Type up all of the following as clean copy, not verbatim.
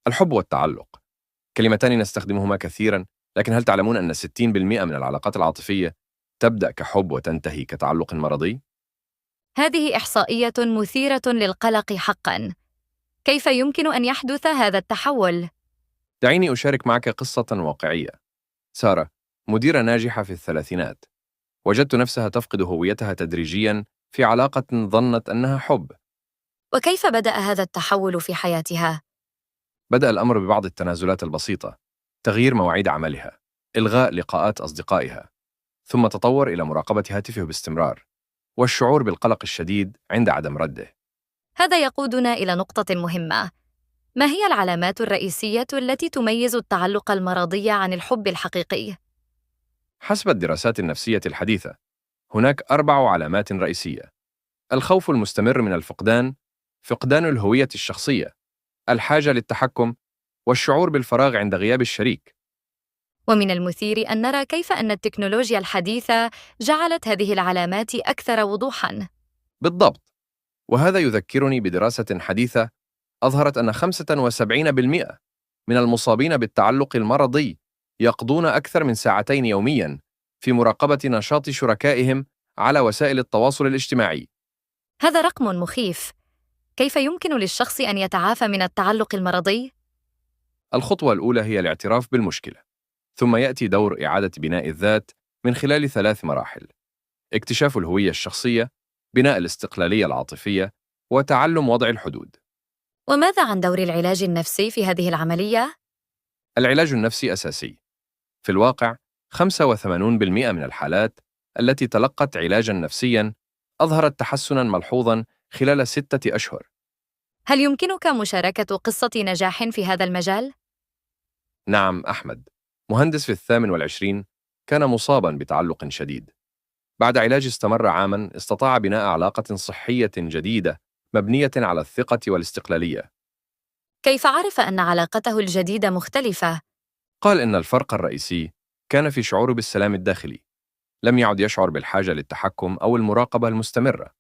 الحب والتعلق كلمتان نستخدمهما كثيرا، لكن هل تعلمون أن 60% من العلاقات العاطفية تبدأ كحب وتنتهي كتعلق مرضي؟ هذه إحصائية مثيرة للقلق حقاً. كيف يمكن أن يحدث هذا التحول؟ دعيني أشارك معك قصة واقعية. سارة، مديرة ناجحة في الثلاثينات، وجدت نفسها تفقد هويتها تدريجيا في علاقة ظنت أنها حب. وكيف بدأ هذا التحول في حياتها؟ بدأ الأمر ببعض التنازلات البسيطة، تغيير مواعيد عملها، إلغاء لقاءات أصدقائها، ثم تطور إلى مراقبة هاتفه باستمرار، والشعور بالقلق الشديد عند عدم رده. هذا يقودنا إلى نقطة مهمة. ما هي العلامات الرئيسية التي تميز التعلق المرضي عن الحب الحقيقي؟ حسب الدراسات النفسية الحديثة، هناك 4 علامات رئيسية: الخوف المستمر من الفقدان، فقدان الهوية الشخصية، الحاجة للتحكم، والشعور بالفراغ عند غياب الشريك. ومن المثير أن نرى كيف أن التكنولوجيا الحديثة جعلت هذه العلامات أكثر وضوحاً. بالضبط، وهذا يذكرني بدراسة حديثة أظهرت أن 75% من المصابين بالتعلق المرضي يقضون أكثر من 2 ساعات يومياً في مراقبة نشاط شركائهم على وسائل التواصل الاجتماعي. هذا رقم مخيف. كيف يمكن للشخص أن يتعافى من التعلق المرضي؟ الخطوة الأولى هي الاعتراف بالمشكلة، ثم يأتي دور إعادة بناء الذات من خلال 3 مراحل: اكتشاف الهوية الشخصية، بناء الاستقلالية العاطفية، وتعلم وضع الحدود. وماذا عن دور العلاج النفسي في هذه العملية؟ العلاج النفسي أساسي. في الواقع، 85% من الحالات التي تلقت علاجاً نفسياً أظهرت تحسناً ملحوظاً خلال 6 أشهر. هل يمكنك مشاركة قصة نجاح في هذا المجال؟ نعم، أحمد، مهندس في 28، كان مصاباً بتعلق شديد. بعد علاج استمر عاماً، استطاع بناء علاقة صحية جديدة مبنية على الثقة والاستقلالية. كيف عرف أن علاقته الجديدة مختلفة؟ قال إن الفرق الرئيسي كان في شعوره بالسلام الداخلي، لم يعد يشعر بالحاجة للتحكم أو المراقبة المستمرة.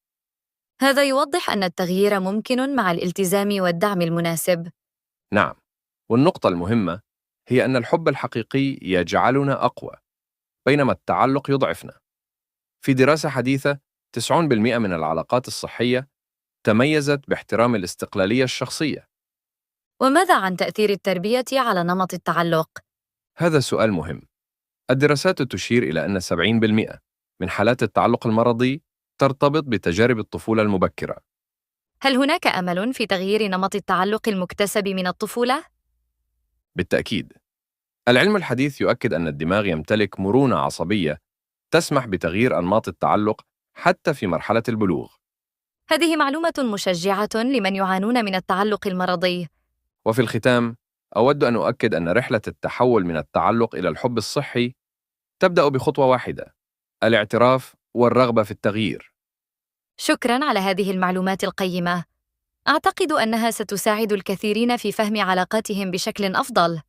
هذا يوضح أن التغيير ممكن مع الالتزام والدعم المناسب. نعم، والنقطة المهمة هي أن الحب الحقيقي يجعلنا أقوى، بينما التعلق يضعفنا. في دراسة حديثة، 90% من العلاقات الصحية تميزت باحترام الاستقلالية الشخصية. وماذا عن تأثير التربية على نمط التعلق؟ هذا سؤال مهم. الدراسات تشير إلى أن 70% من حالات التعلق المرضي ترتبط بتجارب الطفولة المبكرة. هل هناك أمل في تغيير نمط التعلق المكتسب من الطفولة؟ بالتأكيد، العلم الحديث يؤكد أن الدماغ يمتلك مرونة عصبية تسمح بتغيير أنماط التعلق حتى في مرحلة البلوغ. هذه معلومة مشجعة لمن يعانون من التعلق المرضي. وفي الختام، أود أن أؤكد أن رحلة التحول من التعلق إلى الحب الصحي تبدأ بخطوة واحدة: الاعتراف والرغبة في التغيير. شكراً على هذه المعلومات القيمة. أعتقد أنها ستساعد الكثيرين في فهم علاقاتهم بشكل أفضل.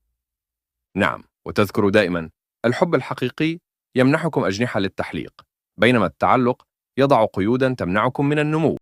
نعم، وتذكروا دائما: الحب الحقيقي يمنحكم أجنحة للتحليق، بينما التعلق يضع قيودا تمنعكم من النمو.